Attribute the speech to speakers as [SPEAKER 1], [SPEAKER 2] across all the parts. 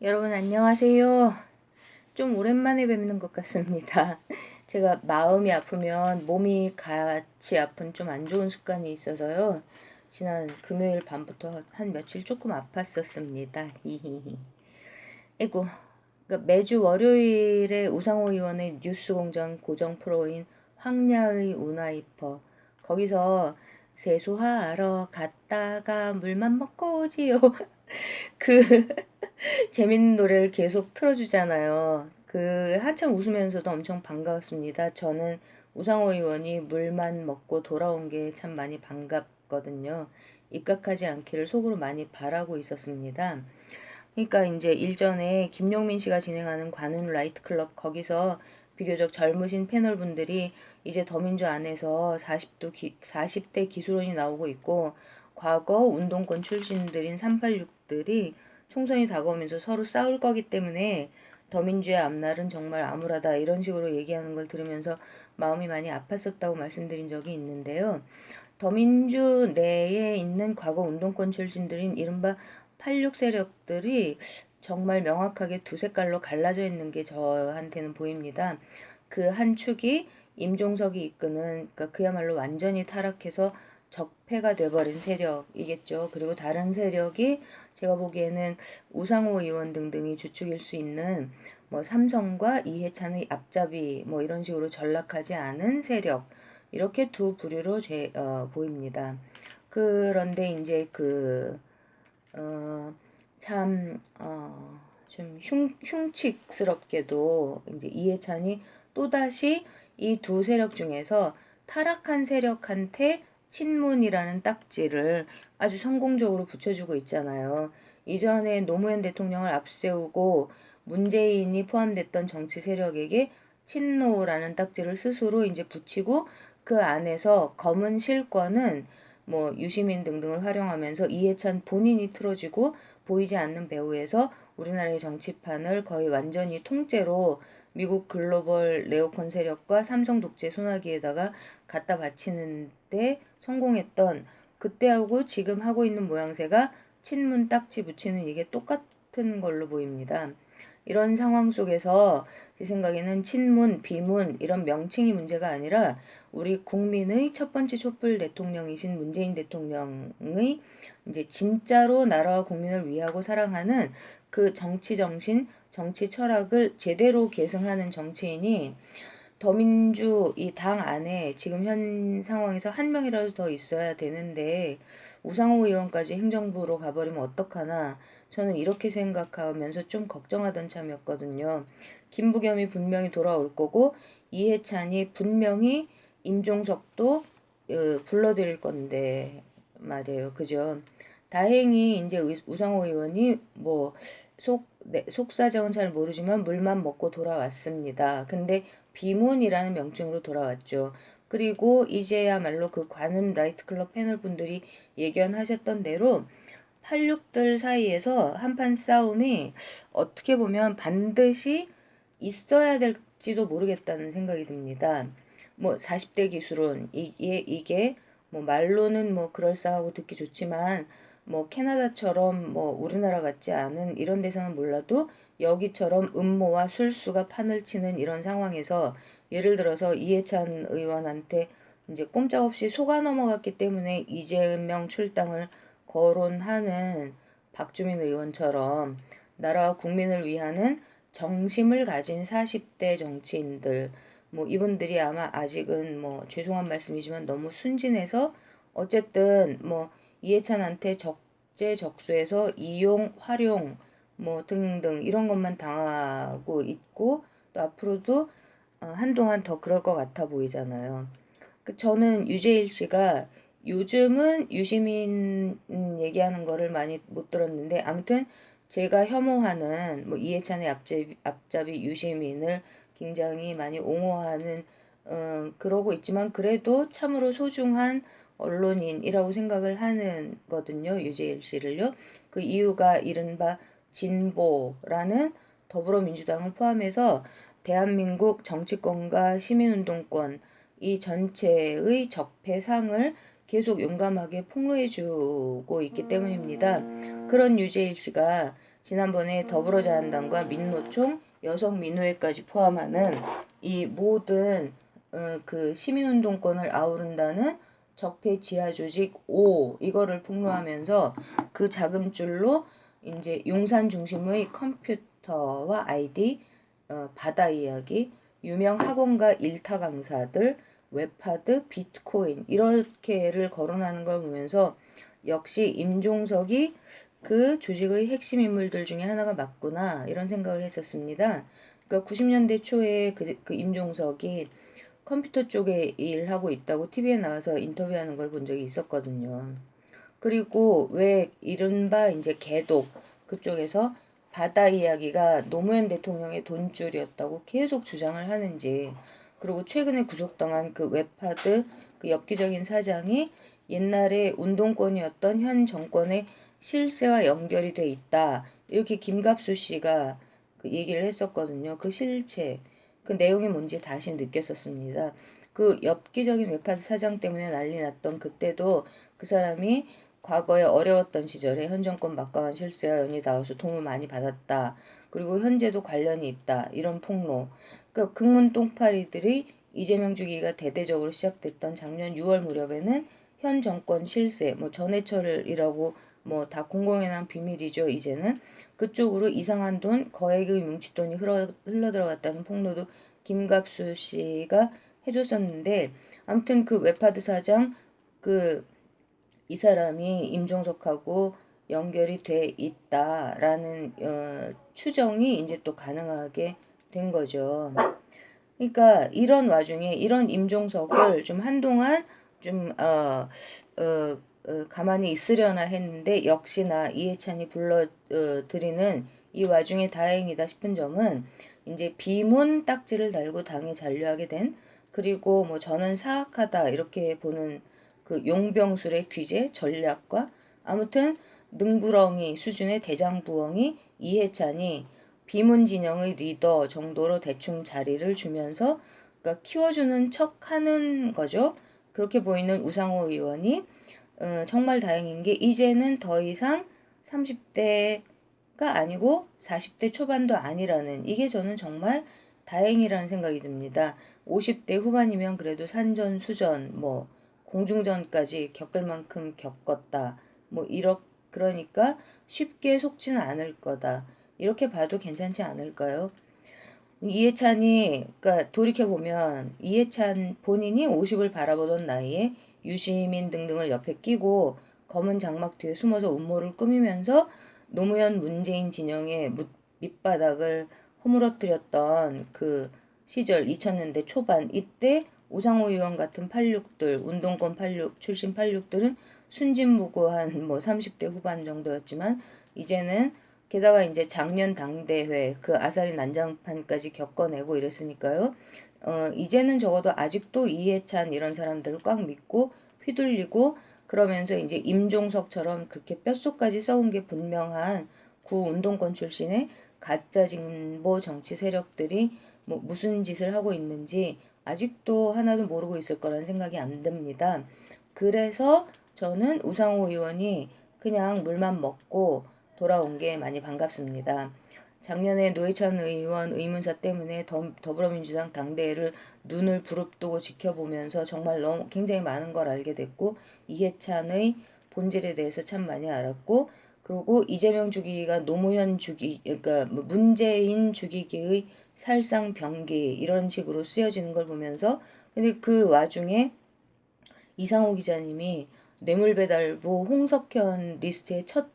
[SPEAKER 1] 여러분 안녕하세요. 좀 오랜만에 뵙는 것 같습니다. 제가 마음이 아프면 몸이 같이 아픈 좀 안 좋은 습관이 있어서요. 지난 금요일 밤부터 한 며칠 조금 아팠었습니다. 히히히. 아이고, 매주 월요일에 우상호 의원의 뉴스공장 고정 프로인 황야의 운하이퍼 거기서 세수하러 갔다가 물만 먹고 오지요. 그 재밌는 노래를 계속 틀어주잖아요. 한참 웃으면서도 엄청 반가웠습니다. 저는 우상호 의원이 물만 먹고 돌아온 게 참 많이 반갑거든요. 입각하지 않기를 속으로 많이 바라고 있었습니다. 그러니까 이제 일전에 김용민 씨가 진행하는 관훈 라이트 클럽 거기서 비교적 젊으신 패널 분들이 이제 더민주 안에서 40대 기수론이 나오고 있고 과거 운동권 출신들인 386들이 총선이 다가오면서 서로 싸울 거기 때문에 더민주의 앞날은 정말 암울하다 이런 식으로 얘기하는 걸 들으면서 마음이 많이 아팠었다고 말씀드린 적이 있는데요. 더민주 내에 있는 과거 운동권 출신들인 이른바 86 세력들이 정말 명확하게 두 색깔로 갈라져 있는 게 저한테는 보입니다. 그 한 축이 임종석이 이끄는 그러니까 그야말로 완전히 타락해서 적폐가 돼버린 세력이겠죠. 그리고 다른 세력이 제가 보기에는 우상호 의원 등등이 주축일 수 있는 뭐 삼성과 이해찬의 앞잡이 뭐 이런 식으로 전락하지 않은 세력 이렇게 두 부류로 보입니다. 그런데 이제 어, 참, 좀 흉측스럽게도 이제 이해찬이 또다시 이 두 세력 중에서 타락한 세력한테 친문이라는 딱지를 아주 성공적으로 붙여주고 있잖아요. 이전에 노무현 대통령을 앞세우고 문재인이 포함됐던 정치 세력에게 친노라는 딱지를 스스로 이제 붙이고 그 안에서 검은 실권은 뭐 유시민 등등을 활용하면서 이해찬 본인이 틀어지고 보이지 않는 배후에서 우리나라의 정치판을 거의 완전히 통째로 미국 글로벌 네오콘 세력과 삼성 독재 소나기에다가 갖다 바치는 데 성공했던 그때하고 지금 하고 있는 모양새가 친문 딱지 붙이는 이게 똑같은 걸로 보입니다. 이런 상황 속에서 제 생각에는 친문, 비문 이런 명칭이 문제가 아니라 우리 국민의 첫 번째 촛불 대통령이신 문재인 대통령의 이제 진짜로 나라와 국민을 위하고 사랑하는 그 정치 정신, 정치 철학을 제대로 계승하는 정치인이 더민주 이 당 안에 지금 현 상황에서 한 명이라도 더 있어야 되는데 우상호 의원까지 행정부로 가버리면 어떡하나 저는 이렇게 생각하면서 좀 걱정하던 참이었거든요. 김부겸이 분명히 돌아올 거고 이해찬이 분명히 임종석도 불러들일 건데 말이에요. 그죠? 다행히 이제 우상호 의원이 뭐 속사정은 잘 모르지만 물만 먹고 돌아왔습니다. 근데 비문이라는 명칭으로 돌아왔죠. 그리고 이제야말로 그 관훈 라이트클럽 패널 분들이 예견하셨던 대로 86들 사이에서 한판 싸움이 어떻게 보면 반드시 있어야 될지도 모르겠다는 생각이 듭니다. 뭐 40대 기술은 이게 뭐 말로는 뭐 그럴싸하고 듣기 좋지만 뭐 캐나다처럼 뭐 우리나라 같지 않은 이런 데서는 몰라도 여기처럼 음모와 술수가 판을 치는 이런 상황에서 예를 들어서 이해찬 의원한테 이제 꼼짝없이 속아 넘어갔기 때문에 이재명 출당을 거론하는 박주민 의원처럼 나라와 국민을 위하는 정심을 가진 40대 정치인들 뭐 이분들이 아마 아직은 뭐 죄송한 말씀이지만 너무 순진해서 어쨌든 뭐 이해찬한테 적재적소에서 이용, 활용 뭐 등등 이런 것만 당하고 있고 또 앞으로도 한동안 더 그럴 것 같아 보이잖아요. 저는 유재일 씨가 요즘은 유시민 얘기하는 거를 많이 못 들었는데 아무튼 제가 혐오하는 뭐 이해찬의 앞잡이 유시민을 굉장히 많이 옹호하는 그러고 있지만 그래도 참으로 소중한 언론인이라고 생각을 하는 거든요. 유재일 씨를요. 그 이유가 이른바 진보라는 더불어민주당을 포함해서 대한민국 정치권과 시민운동권 이 전체의 적폐상을 계속 용감하게 폭로해주고 있기 때문입니다. 그런 유재일 씨가 지난번에 더불어자한당과 민노총, 여성민우회까지 포함하는 이 모든 그 시민운동권을 아우른다는 적폐 지하조직 5 이거를 폭로하면서 그 자금줄로 이제 용산 중심의 컴퓨터와 아이디, 바다 이야기, 유명 학원가 일타 강사들, 웹하드, 비트코인 이렇게를 거론하는 걸 보면서 역시 임종석이 그 조직의 핵심 인물들 중에 하나가 맞구나 이런 생각을 했었습니다. 그러니까 90년대 초에 그 임종석이 컴퓨터 쪽에 일하고 있다고 TV에 나와서 인터뷰하는 걸 본 적이 있었거든요. 그리고 왜 이른바 이제 개독 그쪽에서 바다 이야기가 노무현 대통령의 돈줄이었다고 계속 주장을 하는지, 그리고 최근에 구속당한 그 웹하드 그 엽기적인 사장이 옛날에 운동권이었던 현 정권의 실세와 연결이 돼 있다. 이렇게 김갑수 씨가 그 얘기를 했었거든요. 그 실체, 그 내용이 뭔지 다시 느꼈었습니다. 그 엽기적인 웹하드 사장 때문에 난리 났던 그때도 그 사람이 과거에 어려웠던 시절에 현 정권 막강한 실세와 연이 닿아서 도움을 많이 받았다. 그리고 현재도 관련이 있다. 이런 폭로. 그러니까 극문 똥파리들이 이재명 주기가 대대적으로 시작됐던 작년 6월 무렵에는 현 정권 실세, 뭐 전해철이라고 뭐 다 공공연한 한 비밀이죠. 이제는 그쪽으로 이상한 돈, 거액의 뭉칫돈이 흘러 들어갔다는 폭로도 김갑수 씨가 해줬었는데, 아무튼 그 웹하드 사장 그 이 사람이 임종석하고 연결이 돼 있다라는 추정이 이제 또 가능하게 된 거죠. 그러니까 이런 와중에 이런 임종석을 좀 한동안 좀 가만히 있으려나 했는데 역시나 이해찬이 불러들이는 이 와중에 다행이다 싶은 점은 이제 비문 딱지를 달고 당에 잔류하게 된, 그리고 뭐 저는 사악하다 이렇게 보는 그 용병술의 귀재 전략과 아무튼 능구렁이 수준의 대장부엉이 이해찬이 비문 진영의 리더 정도로 대충 자리를 주면서 그러니까 키워주는 척 하는 거죠. 그렇게 보이는 우상호 의원이 정말 다행인 게 이제는 더 이상 30대가 아니고 40대 초반도 아니라는, 이게 저는 정말 다행이라는 생각이 듭니다. 50대 후반이면 그래도 산전수전 뭐 공중전까지 겪을 만큼 겪었다. 뭐 그러니까 쉽게 속지는 않을 거다. 이렇게 봐도 괜찮지 않을까요? 이해찬이, 그러니까 돌이켜보면 이해찬 본인이 50을 바라보던 나이에 유시민 등등을 옆에 끼고 검은 장막 뒤에 숨어서 음모를 꾸미면서 노무현 문재인 진영의 밑바닥을 허물어뜨렸던 그 시절 2000년대 초반, 이때 우상호 의원 같은 86들, 운동권 86 출신 86들은 순진무구한 뭐 30대 후반 정도였지만 이제는 게다가 이제 작년 당대회 그 아사리 난장판까지 겪어내고 이랬으니까요. 이제는 적어도 아직도 이해찬 이런 사람들을 꽉 믿고 휘둘리고 그러면서 이제 임종석처럼 그렇게 뼛속까지 썩은 게 분명한 구 운동권 출신의 가짜 진보 정치 세력들이 뭐 무슨 짓을 하고 있는지 아직도 하나도 모르고 있을 거라는 생각이 안 듭니다. 그래서 저는 우상호 의원이 그냥 물만 먹고 돌아온 게 많이 반갑습니다. 작년에 노회찬 의원 의문사 때문에 더불어민주당 당대회를 눈을 부릅뜨고 지켜보면서 정말 너무 굉장히 많은 걸 알게 됐고 이해찬의 본질에 대해서 참 많이 알았고, 그리고 이재명 죽이기가 노무현 죽이 그러니까 뭐 문재인 죽이기의 살상병기 이런 식으로 쓰여지는 걸 보면서, 근데 그 와중에 이상호 기자님이 뇌물배달부 홍석현 리스트의 첫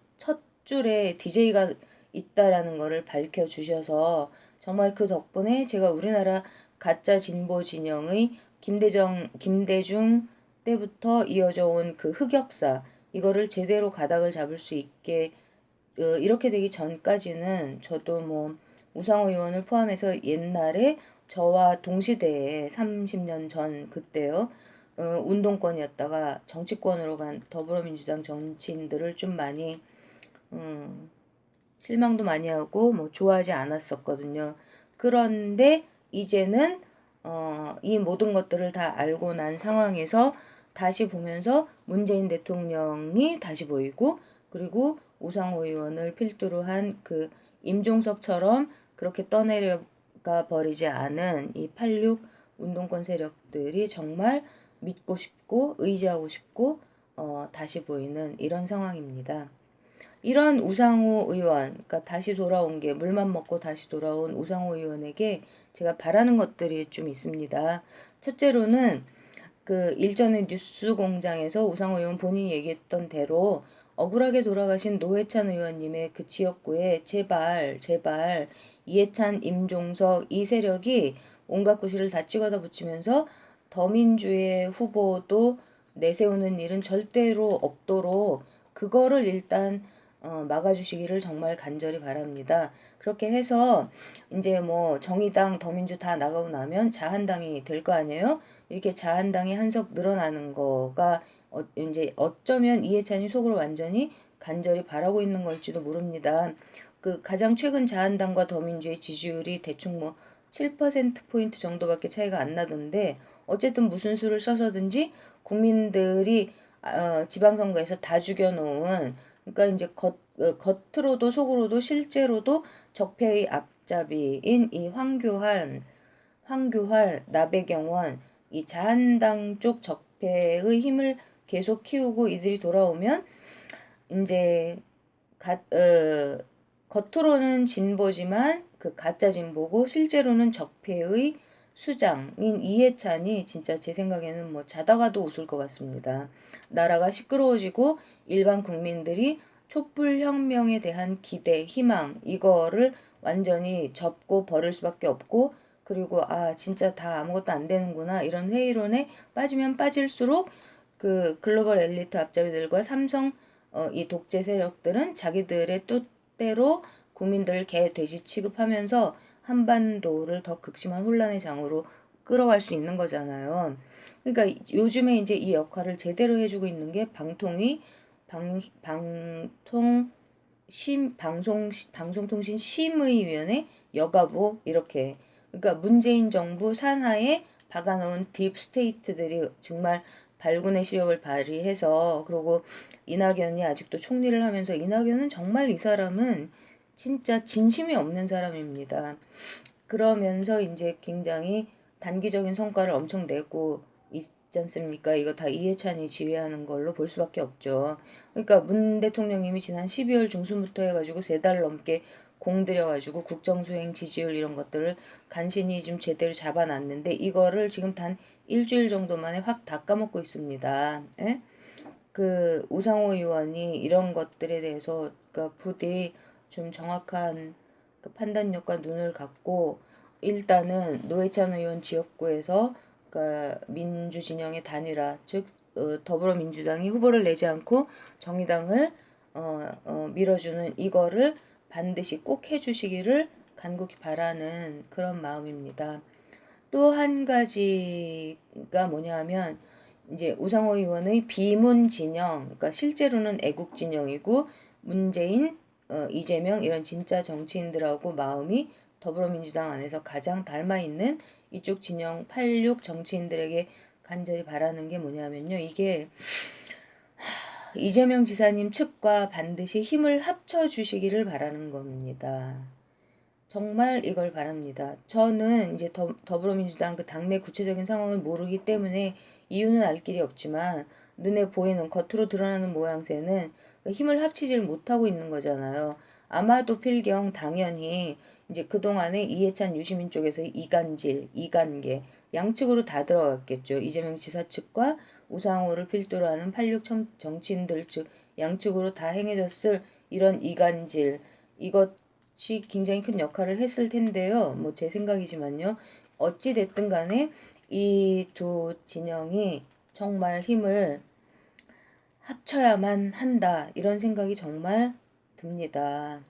[SPEAKER 1] 줄에 DJ가 있다라는 거를 밝혀주셔서 정말 그 덕분에 제가 우리나라 가짜 진보 진영의 김대중 때부터 이어져 온 그 흑역사 이거를 제대로 가닥을 잡을 수 있게, 이렇게 되기 전까지는 저도 뭐 우상호 의원을 포함해서 옛날에 저와 동시대에 30년 전 그때요. 운동권이었다가 정치권으로 간 더불어민주당 정치인들을 좀 많이 실망도 많이 하고 뭐 좋아하지 않았었거든요. 그런데 이제는 이 모든 것들을 다 알고 난 상황에서 다시 보면서 문재인 대통령이 다시 보이고 그리고 우상호 의원을 필두로 한 그 임종석처럼 그렇게 떠내려가 버리지 않은 이 86 운동권 세력들이 정말 믿고 싶고 의지하고 싶고 다시 보이는 이런 상황입니다. 이런 우상호 의원, 그러니까 다시 돌아온 게 물만 먹고 다시 돌아온 우상호 의원에게 제가 바라는 것들이 좀 있습니다. 첫째로는 그 일전에 뉴스공장에서 우상호 의원 본인이 얘기했던 대로 억울하게 돌아가신 노회찬 의원님의 그 지역구에 제발 이해찬, 임종석 이 세력이 온갖 구실을 다 찍어다 붙이면서 더민주의 후보도 내세우는 일은 절대로 없도록 그거를 일단 막아주시기를 정말 간절히 바랍니다. 그렇게 해서 이제 뭐 정의당, 더민주 다 나가고 나면 자한당이 될 거 아니에요? 이렇게 자한당이 한석 늘어나는 거가 이제 어쩌면 이해찬이 속으로 완전히 간절히 바라고 있는 걸지도 모릅니다. 그 가장 최근 자한당과 더민주의 지지율이 대충 뭐 7%포인트 정도밖에 차이가 안 나던데 어쨌든 무슨 수를 써서든지 국민들이 지방선거에서 다 죽여놓은 그러니까 이제 겉으로도 속으로도 실제로도 적폐의 앞잡이인 이 황교안, 나배경원, 이 자한당 쪽 적폐의 힘을 계속 키우고 이들이 돌아오면 이제 겉으로는 진보지만 그 가짜 진보고 실제로는 적폐의 수장인 이해찬이 진짜 제 생각에는 뭐 자다가도 웃을 것 같습니다. 나라가 시끄러워지고 일반 국민들이 촛불혁명에 대한 기대, 희망 이거를 완전히 접고 버릴 수밖에 없고 그리고 아 진짜 다 아무것도 안 되는구나 이런 회의론에 빠지면 빠질수록 그 글로벌 엘리트 앞잡이들과 삼성 이 독재 세력들은 자기들의 뜻대로 국민들을 개, 돼지 취급하면서 한반도를 더 극심한 혼란의 장으로 끌어갈 수 있는 거잖아요. 그러니까 요즘에 이제 이 역할을 제대로 해주고 있는 게 방송통신심의위원회 여가부 이렇게 그러니까 문재인 정부 산하에 박아놓은 딥스테이트들이 정말 발군의 시력을 발휘해서 그리고 이낙연이 아직도 총리를 하면서 이낙연은 정말 이 사람은 진짜 진심이 없는 사람입니다. 그러면서 이제 굉장히 단기적인 성과를 엄청 내고 있지 않습니까? 이거 다 이해찬이 지휘하는 걸로 볼 수밖에 없죠. 그러니까 문 대통령님이 지난 12월 중순부터 해가지고 3달 넘게 공들여가지고 국정수행 지지율 이런 것들을 간신히 좀 제대로 잡아놨는데 이거를 지금 단 일주일 정도 만에 확 다 까먹고 있습니다. 예? 그 우상호 의원이 이런 것들에 대해서 그러니까 부디 좀 정확한 그 판단력과 눈을 갖고 일단은 노회찬 의원 지역구에서 그러니까 민주 진영의 단일화 즉 더불어민주당이 후보를 내지 않고 정의당을 밀어주는 이거를 반드시 꼭 해주시기를 간곡히 바라는 그런 마음입니다. 또 한 가지가 뭐냐면 이제 우상호 의원의 비문 진영, 그러니까 실제로는 애국 진영이고 문재인, 이재명 이런 진짜 정치인들하고 마음이 더불어민주당 안에서 가장 닮아 있는 이쪽 진영 86 정치인들에게 간절히 바라는 게 뭐냐면요. 이게 이재명 지사님 측과 반드시 힘을 합쳐 주시기를 바라는 겁니다. 정말 이걸 바랍니다. 저는 이제 더불어민주당 그 당내 구체적인 상황을 모르기 때문에 이유는 알 길이 없지만 눈에 보이는 겉으로 드러나는 모양새는 힘을 합치질 못하고 있는 거잖아요. 아마도 필경 당연히 이제 그동안에 이해찬 유시민 쪽에서 이간계 양측으로 다 들어갔겠죠. 이재명 지사 측과 우상호를 필두로 하는 86 정치인들 측 양측으로 다 행해졌을 이런 이간질 이것이 굉장히 큰 역할을 했을 텐데요. 뭐 제 생각이지만요. 어찌 됐든 간에 이 두 진영이 정말 힘을 합쳐야만 한다. 이런 생각이 정말 듭니다.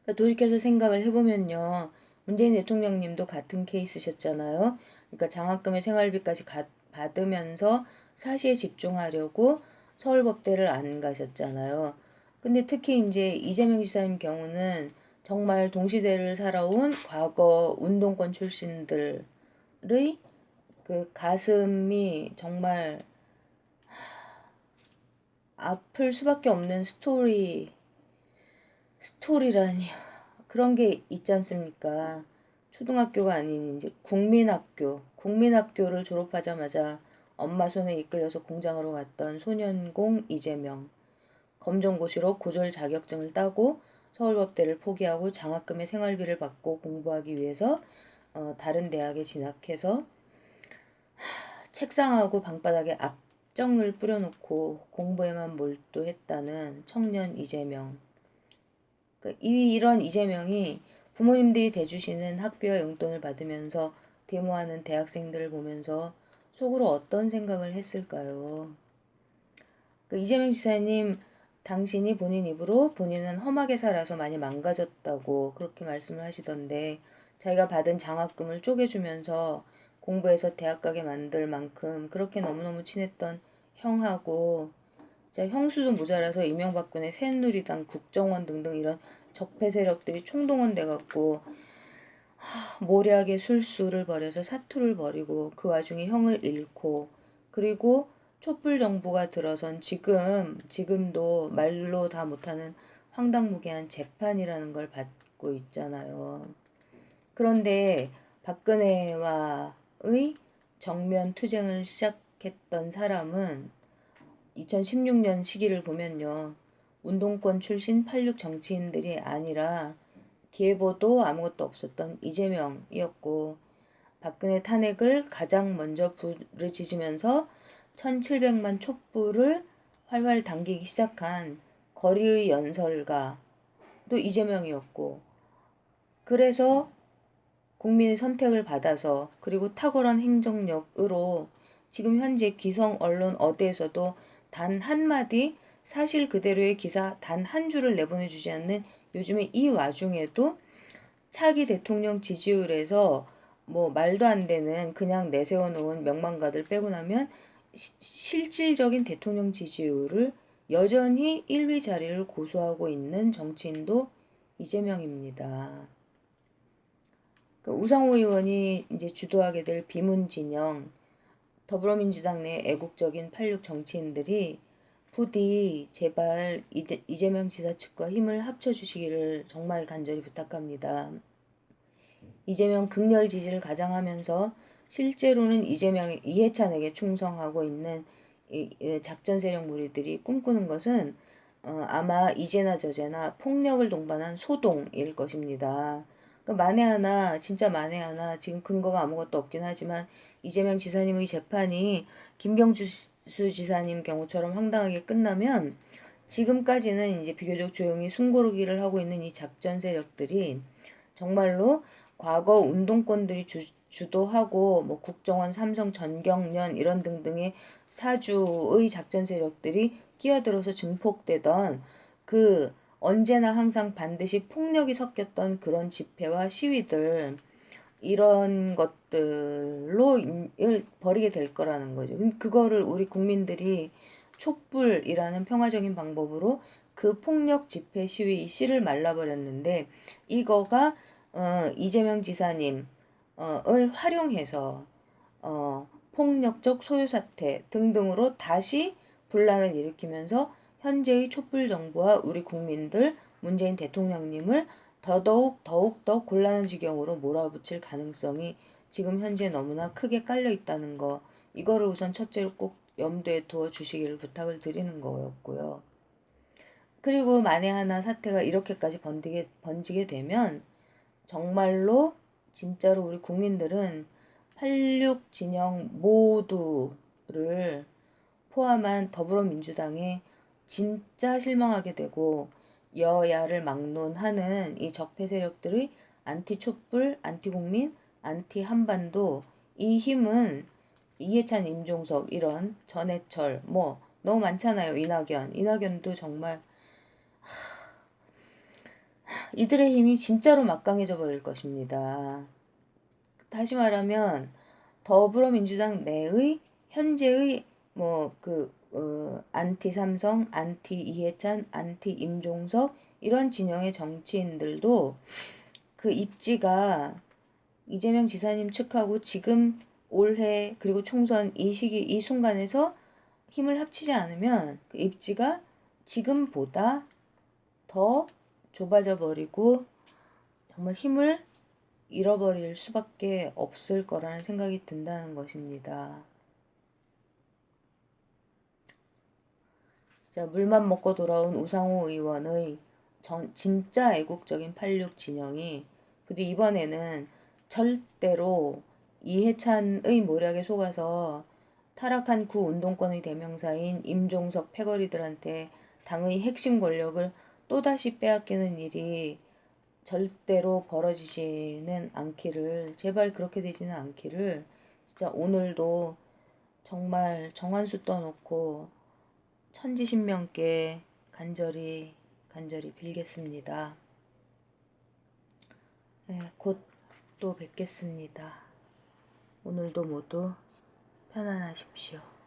[SPEAKER 1] 그러니까 돌이켜서 생각을 해보면요. 문재인 대통령님도 같은 케이스셨잖아요. 그러니까 장학금의 생활비까지 받으면서 사시에 집중하려고 서울법대를 안 가셨잖아요. 근데 특히 이제 이재명 지사님 경우는 정말 동시대를 살아온 과거 운동권 출신들의 그 가슴이 정말 아플 수밖에 없는 스토리라니 그런 게 있지 않습니까? 초등학교가 아닌 이제 국민학교를 졸업하자마자 엄마 손에 이끌려서 공장으로 갔던 소년공 이재명. 검정고시로 고졸 자격증을 따고 서울법대를 포기하고 장학금의 생활비를 받고 공부하기 위해서 다른 대학에 진학해서 책상하고 방바닥에 압정을 뿌려놓고 공부에만 몰두했다는 청년 이재명. 이런 이재명이 부모님들이 대주시는 학비와 용돈을 받으면서 데모하는 대학생들을 보면서 속으로 어떤 생각을 했을까요? 이재명 지사님, 당신이 본인 입으로 본인은 험하게 살아서 많이 망가졌다고 그렇게 말씀을 하시던데, 자기가 받은 장학금을 쪼개주면서 공부해서 대학 가게 만들 만큼 그렇게 너무너무 친했던 형하고, 형수도 모자라서 이명박근혜 새누리당 국정원 등등 이런 적폐 세력들이 총동원돼 갖고 모략의 술수를 벌여서 사투를 벌이고 그 와중에 형을 잃고, 그리고 촛불 정부가 들어선 지금도 말로 다 못하는 황당무계한 재판이라는 걸 받고 있잖아요. 그런데 박근혜와의 정면 투쟁을 시작했던 사람은 2016년 시기를 보면요. 운동권 출신 86 정치인들이 아니라 기회보도 아무것도 없었던 이재명이었고, 박근혜 탄핵을 가장 먼저 부르짖으면서 1700만 촛불을 활활 당기기 시작한 거리의 연설가도 이재명이었고, 그래서 국민의 선택을 받아서 그리고 탁월한 행정력으로 지금 현재 기성 언론 어디에서도 단 한마디 사실 그대로의 기사 단 한 줄을 내보내주지 않는 요즘에 이 와중에도 차기 대통령 지지율에서 뭐 말도 안 되는 그냥 내세워 놓은 명망가들 빼고 나면 실질적인 대통령 지지율을 여전히 1위 자리를 고수하고 있는 정치인도 이재명입니다. 우상호 의원이 이제 주도하게 될 비문진영, 더불어민주당 내 애국적인 86 정치인들이 부디 제발 이재명 지사 측과 힘을 합쳐주시기를 정말 간절히 부탁합니다. 이재명 극렬 지지를 가장하면서 실제로는 이해찬에게 충성하고 있는 이 작전 세력 무리들이 꿈꾸는 것은 아마 이제나 저제나 폭력을 동반한 소동일 것입니다. 진짜 만에 하나, 지금 근거가 아무것도 없긴 하지만 이재명 지사님의 재판이 김경주 지사님 경우처럼 황당하게 끝나면 지금까지는 이제 비교적 조용히 숨고르기를 하고 있는 이 작전 세력들이 정말로 과거 운동권들이 주도하고 뭐 국정원, 삼성, 전경련 이런 등등의 사주의 작전 세력들이 끼어들어서 증폭되던 그 언제나 항상 반드시 폭력이 섞였던 그런 집회와 시위들, 이런 것들로 벌이게 될 거라는 거죠. 그거를 우리 국민들이 촛불이라는 평화적인 방법으로 그 폭력 집회 시위 씨를 말라버렸는데, 이거가 이재명 지사님을 활용해서 폭력적 소요사태 등등으로 다시 분란을 일으키면서 현재의 촛불 정부와 우리 국민들, 문재인 대통령님을 더욱 곤란한 지경으로 몰아붙일 가능성이 지금 현재 너무나 크게 깔려 있다는 거, 이거를 우선 첫째로 꼭 염두에 두어 주시기를 부탁을 드리는 거였고요. 그리고 만에 하나 사태가 이렇게까지 번지게 되면 정말로 진짜로 우리 국민들은 86 진영 모두를 포함한 더불어민주당에 진짜 실망하게 되고, 여야를 막론하는 이 적폐 세력들의 안티 촛불, 안티 국민, 안티 한반도, 이 힘은 이해찬, 임종석 이런 전해철 뭐 너무 많잖아요. 이낙연도 정말 이들의 힘이 진짜로 막강해져 버릴 것입니다. 다시 말하면 더불어민주당 내의 현재의 안티 삼성, 안티 이해찬, 안티 임종석 이런 진영의 정치인들도 그 입지가 이재명 지사님 측하고 지금 올해 그리고 총선 이 시기 이 순간에서 힘을 합치지 않으면 그 입지가 지금보다 더 좁아져 버리고 정말 힘을 잃어버릴 수밖에 없을 거라는 생각이 든다는 것입니다. 진짜 물만 먹고 돌아온 우상호 의원의 진짜 애국적인 86 진영이 부디 이번에는 절대로 이해찬의 모략에 속아서 타락한 구 운동권의 대명사인 임종석 패거리들한테 당의 핵심 권력을 또다시 빼앗기는 일이 절대로 벌어지지는 않기를, 제발 그렇게 되지는 않기를 진짜 오늘도 정말 정한수 떠놓고 천지신명께 간절히 빌겠습니다. 네, 곧 또 뵙겠습니다. 오늘도 모두 편안하십시오.